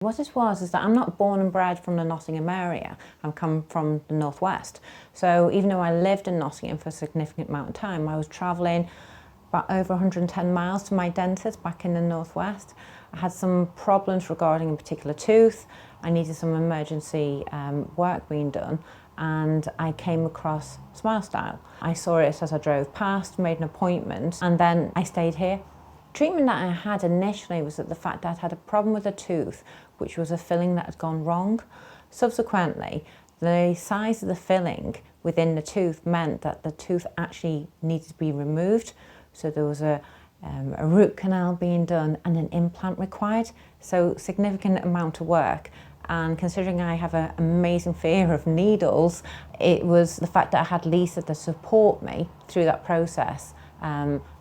What it was is that I'm not born and bred from the Nottingham area. I'm come from the northwest. So even though I lived in Nottingham for a significant amount of time, I was travelling about over 110 miles to my dentist back in the northwest. I had some problems regarding a particular tooth. I needed some emergency work being done, and I came across SmileStyle. I saw it as I drove past, made an appointment, and then I stayed here. Treatment that I had initially was that the fact that I'd had a problem with a tooth, which was a filling that had gone wrong. Subsequently, the size of the filling within the tooth meant that the tooth actually needed to be removed. So there was a root canal being done and an implant required. So significant amount of work. And considering I have an amazing fear of needles, it was the fact that I had Lisa to support me through that process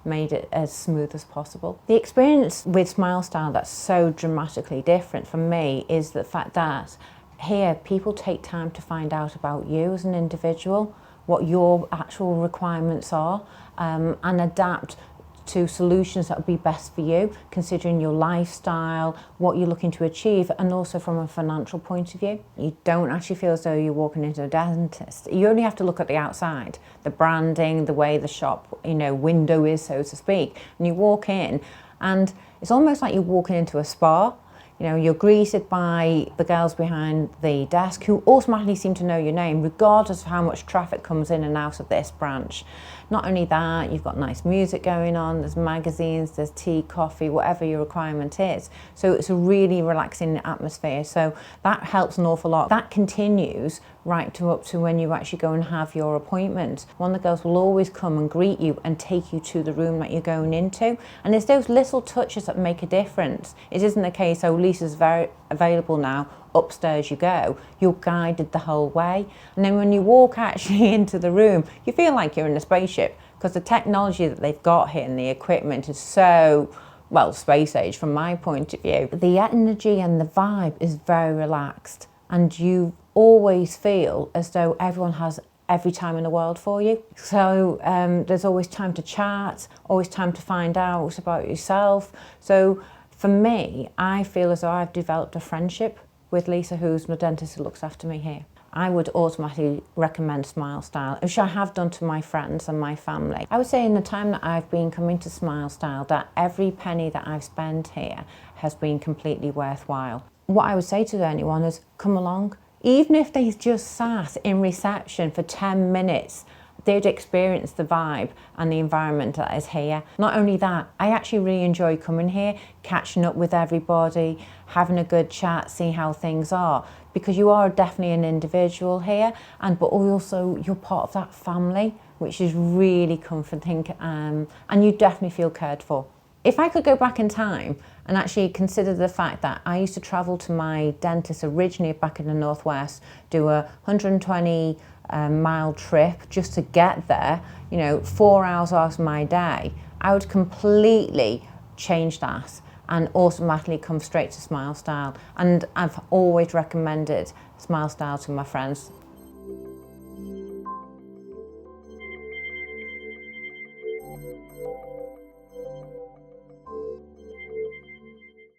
made it as smooth as possible. The experience with SmileStyle that's so dramatically different for me is the fact that here people take time to find out about you as an individual, what your actual requirements are, and adapt to solutions that would be best for you, considering your lifestyle, what you're looking to achieve, and also from a financial point of view. You don't actually feel as though you're walking into a dentist. You only have to look at the outside, the branding, the way the shop, window is, so to speak. And you walk in, and it's almost like you're walking into a spa. You're greeted by the girls behind the desk who automatically seem to know your name, regardless of how much traffic comes in and out of this branch. Not only that, you've got nice music going on, there's magazines, there's tea, coffee, whatever your requirement is. So it's a really relaxing atmosphere. So that helps an awful lot. That continues right up to when you actually go and have your appointment. One of the girls will always come and greet you and take you to the room that you're going into. And it's those little touches that make a difference. It isn't a case, oh, Lisa's very available now, upstairs you go. You're guided the whole way. And then when you walk actually into the room, you feel like you're in a spaceship, because the technology that they've got here and the equipment is so, well, space age from my point of view. The energy and the vibe is very relaxed, and you always feel as though everyone has every time in the world for you. So there's always time to chat, always time to find out about yourself. So for me, I feel as though I've developed a friendship with Lisa, who's my dentist who looks after me here. I would automatically recommend SmileStyle, which I have done to my friends and my family. I would say in the time that I've been coming to SmileStyle, that every penny that I've spent here has been completely worthwhile. What I would say to anyone is, come along. Even if they just sat in reception for 10 minutes, they'd experience the vibe and the environment that is here. Not only that, I actually really enjoy coming here, catching up with everybody, having a good chat, see how things are, because you are definitely an individual here, but also you're part of that family, which is really comforting, and you definitely feel cared for. If I could go back in time and actually consider the fact that I used to travel to my dentist originally back in the northwest, do a 120 mile trip just to get there, 4 hours out of my day, I would completely change that and automatically come straight to SmileStyle. And I've always recommended SmileStyle to my friends.